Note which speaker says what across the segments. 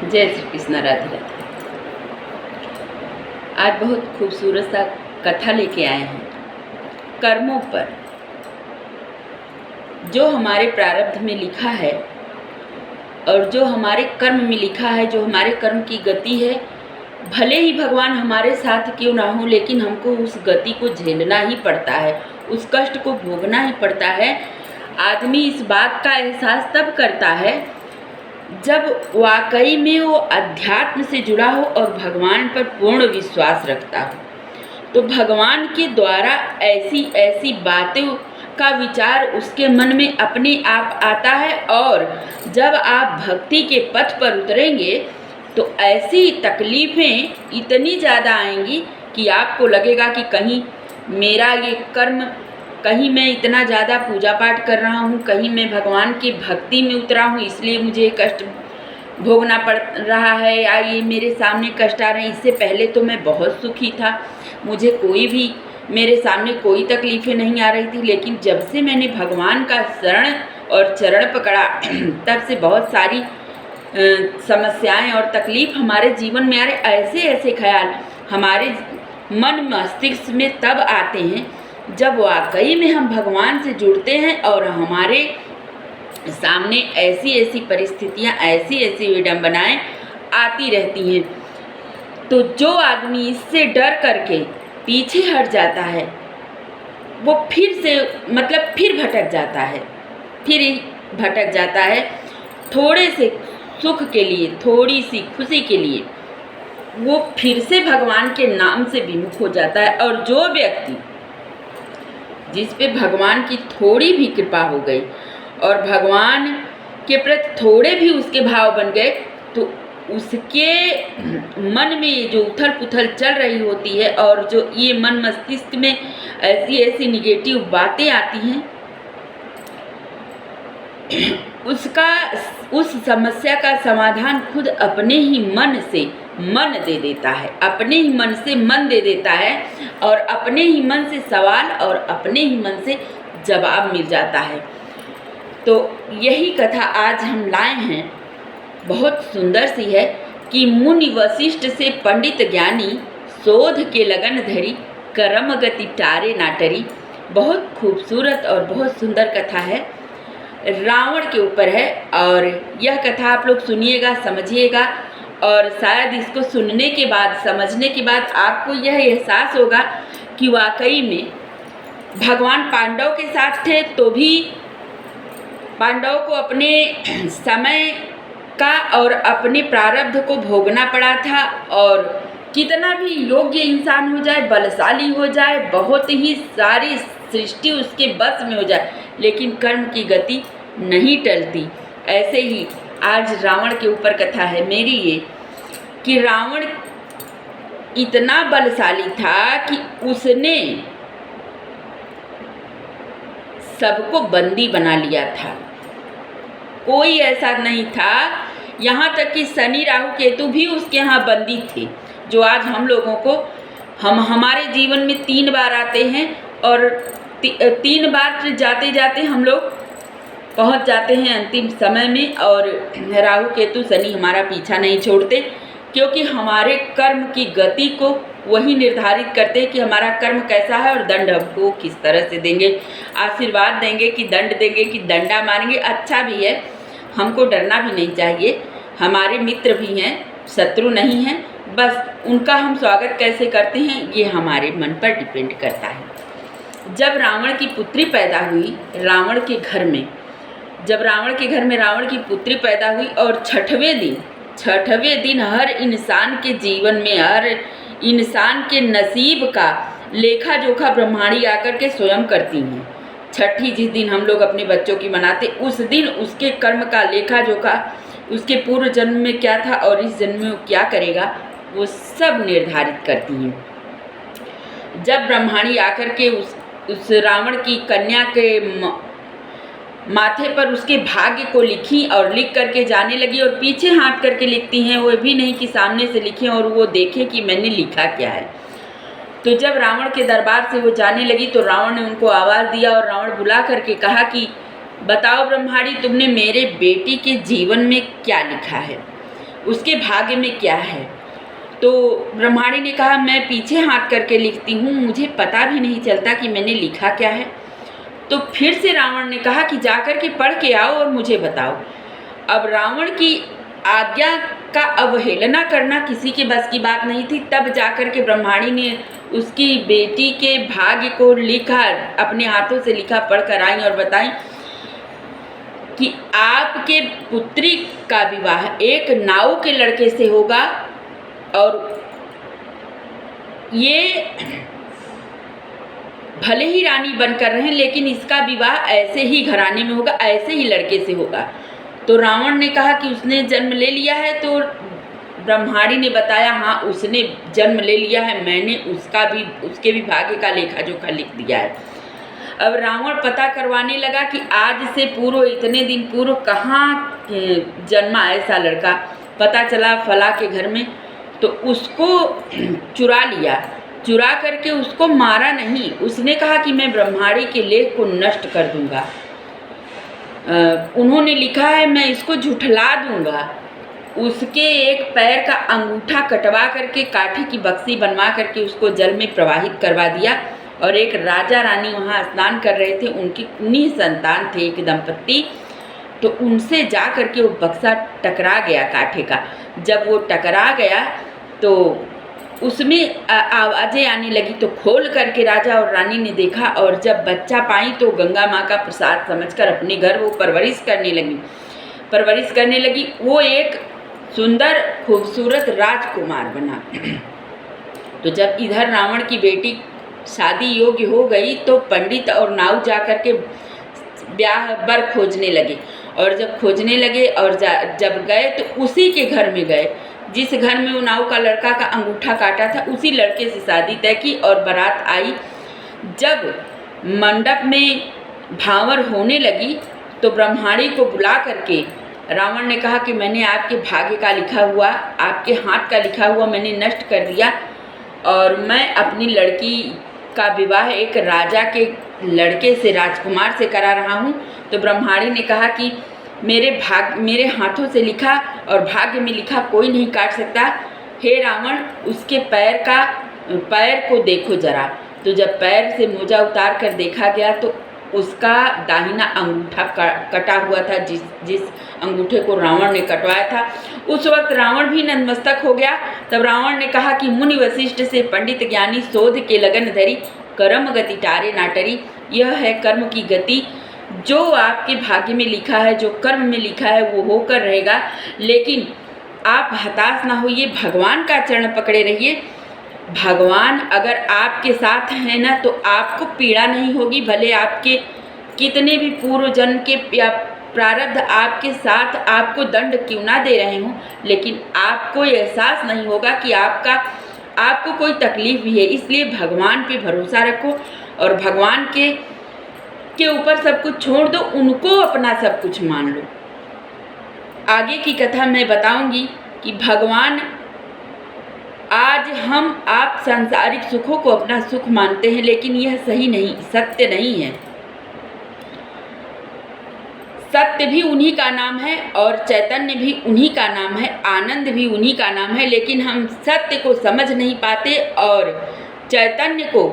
Speaker 1: जय श्री कृष्ण। राधे राधे। आज बहुत खूबसूरत सा कथा लेके आए हैं कर्मों पर। जो हमारे प्रारब्ध में लिखा है और जो हमारे कर्म में लिखा है, जो हमारे कर्म की गति है, भले ही भगवान हमारे साथ क्यों ना हो, लेकिन हमको उस गति को झेलना ही पड़ता है, उस कष्ट को भोगना ही पड़ता है। आदमी इस बात का एहसास तब करता है जब वाकई में वो अध्यात्म से जुड़ा हो और भगवान पर पूर्ण विश्वास रखता हो। तो भगवान के द्वारा ऐसी ऐसी बातों का विचार उसके मन में अपने आप आता है, और जब आप भक्ति के पथ पर उतरेंगे तो ऐसी तकलीफ़ें इतनी ज़्यादा आएंगी कि आपको लगेगा कि कहीं मेरा ये कर्म, कहीं मैं इतना ज़्यादा पूजा पाठ कर रहा हूँ, कहीं मैं भगवान की भक्ति में उतरा हूँ इसलिए मुझे कष्ट भोगना पड़ रहा है, या ये मेरे सामने कष्ट आ रहे हैं। इससे पहले तो मैं बहुत सुखी था, मुझे कोई भी मेरे सामने कोई तकलीफ़ें नहीं आ रही थी, लेकिन जब से मैंने भगवान का शरण और चरण पकड़ा तब से बहुत सारी समस्याएं और तकलीफ़ हमारे जीवन में आ रहे। ऐसे ऐसे ख्याल हमारे मन मस्तिष्क में तब आते हैं जब वाकई में हम भगवान से जुड़ते हैं और हमारे सामने ऐसी ऐसी परिस्थितियां, ऐसी ऐसी विडंबनाएं आती रहती हैं। तो जो आदमी इससे डर करके पीछे हट जाता है वो फिर भटक जाता है, थोड़े से सुख के लिए, थोड़ी सी खुशी के लिए वो फिर से भगवान के नाम से विमुख हो जाता है। और जो व्यक्ति जिस पे भगवान की थोड़ी भी कृपा हो गई और भगवान के प्रति थोड़े भी उसके भाव बन गए, तो उसके मन में ये जो उथल पुथल चल रही होती है और जो ये मन मस्तिष्क में ऐसी ऐसी निगेटिव बातें आती हैं, उस समस्या का समाधान खुद अपने ही मन से मन दे देता है, अपने ही मन से मन दे देता है, और अपने ही मन से सवाल और अपने ही मन से जवाब मिल जाता है। तो यही कथा आज हम लाए हैं, बहुत सुंदर सी है कि मुनि वशिष्ठ से पंडित ज्ञानी, शोध के लगन धरी, कर्म गति टारे नाटरी। बहुत खूबसूरत और बहुत सुंदर कथा है, रावण के ऊपर है। और यह कथा आप लोग सुनिएगा, समझिएगा, और शायद इसको सुनने के बाद, समझने के बाद आपको यह एहसास होगा कि वाकई में भगवान पांडव के साथ थे तो भी पांडव को अपने समय का और अपने प्रारब्ध को भोगना पड़ा था। और कितना भी योग्य इंसान हो जाए, बलशाली हो जाए, बहुत ही सारी सृष्टि उसके बस में हो जाए, लेकिन कर्म की गति नहीं टलती। ऐसे ही आज रावण के ऊपर कथा है मेरी ये, कि रावण इतना बलशाली था कि उसने सबको बंदी बना लिया था। कोई ऐसा नहीं था, यहाँ तक कि शनि राहु केतु भी उसके यहाँ बंदी थे, जो आज हम लोगों को हमारे जीवन में 3 बार आते हैं, और 3 बार जाते जाते हम लोग पहुँच जाते हैं अंतिम समय में। और राहु केतु शनि हमारा पीछा नहीं छोड़ते, क्योंकि हमारे कर्म की गति को वही निर्धारित करते हैं कि हमारा कर्म कैसा है और दंड हमको किस तरह से देंगे। आशीर्वाद देंगे कि दंड देंगे कि डंडा मारेंगे। अच्छा भी है, हमको डरना भी नहीं चाहिए, हमारे मित्र भी हैं, शत्रु नहीं हैं, बस उनका हम स्वागत कैसे करते हैं ये हमारे मन पर डिपेंड करता है। जब रावण की पुत्री पैदा हुई रावण के घर में, रावण की पुत्री पैदा हुई, और छठवें दिन हर इंसान के जीवन में, हर इंसान के नसीब का लेखा जोखा ब्रह्माणी आकर के स्वयं करती हैं। छठी जिस दिन हम लोग अपने बच्चों की मनाते, उस दिन उसके कर्म का लेखा जोखा, उसके पूर्व जन्म में क्या था और इस जन्म में वो क्या करेगा, वो सब निर्धारित करती हैं। जब ब्रह्माणी आकर के उस रावण की कन्या के माथे पर उसके भाग्य को लिखी और लिख करके जाने लगी, और पीछे हाथ करके लिखती हैं, वो भी नहीं कि सामने से लिखें और वो देखें कि मैंने लिखा क्या है। तो जब रावण के दरबार से वो जाने लगी तो रावण ने उनको आवाज़ दिया, और रावण बुला करके कहा कि बताओ ब्रह्माणी, तुमने मेरे बेटी के जीवन में क्या लिखा है। उसके भाग्य में क्या है। तो ब्रह्माणी ने कहा मैं पीछे हाथ करके लिखती हूँ, मुझे पता भी नहीं चलता कि मैंने लिखा क्या है। तो फिर से रावण ने कहा कि जाकर के पढ़ के आओ और मुझे बताओ। अब रावण की आज्ञा का अवहेलना करना किसी के बस की बात नहीं थी। तब जाकर के ब्रह्माणी ने उसकी बेटी के भाग्य को लिखा, अपने हाथों से लिखा, पढ़ कर आई और बताई कि आपके पुत्री का विवाह एक नाव के लड़के से होगा और ये भले ही रानी बनकर रहें लेकिन इसका विवाह ऐसे ही घराने में होगा, ऐसे ही लड़के से होगा। तो रावण ने कहा कि उसने जन्म ले लिया है। तो ब्रह्माणी ने बताया हाँ उसने जन्म ले लिया है, मैंने उसके भी भाग्य का लेखा जोखा लिख दिया है। अब रावण पता करवाने लगा कि आज से पूर्व, इतने दिन पूर्व कहाँ जन्मा ऐसा लड़का। पता चला फला के घर में। तो उसको चुरा लिया, चुरा करके उसको मारा नहीं। उसने कहा कि मैं ब्रह्माणी के लेख को नष्ट कर दूंगा। उन्होंने लिखा है मैं इसको झुठला दूंगा। उसके एक पैर का अंगूठा कटवा करके काठी की बक्सी बनवा करके उसको जल में प्रवाहित करवा दिया। और एक राजा रानी वहाँ स्नान कर रहे थे, उनकी 19 संतान थे, एक दंपत्ति। तो उनसे जा करके वो बक्सा टकरा गया काठे का। जब वो टकरा गया तो उसमें आवाज़ें आने लगी। तो खोल करके राजा और रानी ने देखा और जब बच्चा पाई तो गंगा माँ का प्रसाद समझकर अपने घर वो परवरिश करने लगी। वो एक सुंदर खूबसूरत राजकुमार बना। तो जब इधर रावण की बेटी शादी योग्य हो गई तो पंडित और नाऊ जा कर के ब्याह बर खोजने लगे। और जब खोजने लगे और जब गए तो उसी के घर में गए जिस घर में वो नाऊ का लड़का का अंगूठा काटा था, उसी लड़के से शादी तय की और बारात आई। जब मंडप में भांवर होने लगी तो ब्रह्माणी को बुला करके रावण ने कहा कि मैंने आपके भाग्य का लिखा हुआ, आपके हाथ का लिखा हुआ मैंने नष्ट कर दिया और मैं अपनी लड़की का विवाह एक राजा के लड़के से, राजकुमार से करा रहा हूँ। तो ब्रह्माणी ने कहा कि मेरे हाथों से लिखा और भाग्य में लिखा कोई नहीं काट सकता। हे रावण, उसके पैर को देखो जरा। तो जब पैर से मोजा उतार कर देखा गया तो उसका दाहिना अंगूठा कटा हुआ था, जिस अंगूठे को रावण ने कटवाया था। उस वक्त रावण भी नतमस्तक हो गया। तब रावण ने कहा कि मुनि वशिष्ठ से पंडित ज्ञानी शोध के लगन धरी, कर्म गति टारे नाटरी। यह है कर्म की गति, जो आपके भाग्य में लिखा है, जो कर्म में लिखा है वो होकर रहेगा। लेकिन आप हताश ना होइए, भगवान का चरण पकड़े रहिए। भगवान अगर आपके साथ हैं ना तो आपको पीड़ा नहीं होगी। भले आपके कितने भी पूर्व जन्म के या प्रारब्ध आपके साथ आपको दंड क्यों ना दे रहे हों, लेकिन आपको एहसास नहीं होगा कि आपको कोई तकलीफ भी है। इसलिए भगवान पे भरोसा रखो और भगवान के ऊपर सब कुछ छोड़ दो, उनको अपना सब कुछ मान लो। आगे की कथा मैं बताऊंगी कि भगवान, आज आप सांसारिक सुखों को अपना सुख मानते हैं लेकिन यह सही नहीं, सत्य नहीं है। सत्य भी उन्हीं का नाम है और चैतन्य भी उन्हीं का नाम है, आनंद भी उन्हीं का नाम है। लेकिन हम सत्य को समझ नहीं पाते और चैतन्य को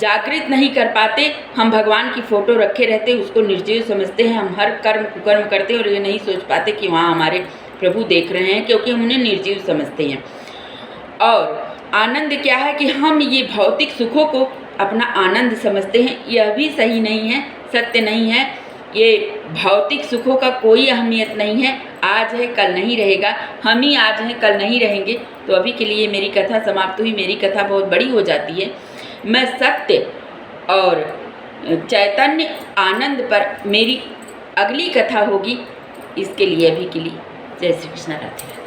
Speaker 1: जागृत नहीं कर पाते। हम भगवान की फ़ोटो रखे रहते, उसको निर्जीव समझते हैं। हम हर कर्म कुकर्म करते हैं और ये नहीं सोच पाते कि वहाँ हमारे प्रभु देख रहे हैं, क्योंकि हम उन्हें निर्जीव समझते हैं। और आनंद क्या है कि हम ये भौतिक सुखों को अपना आनंद समझते हैं, यह भी सही नहीं है, सत्य नहीं है। ये भौतिक सुखों का कोई अहमियत नहीं है। आज है कल नहीं रहेगा, हम ही आज हैं कल नहीं रहेंगे। तो अभी के लिए मेरी कथा समाप्त हुई। मेरी कथा बहुत बड़ी हो जाती है। मैं सत्य और चैतन्य आनंद पर मेरी अगली कथा होगी। इसके लिए अभी के लिए जय श्री कृष्ण, राधे।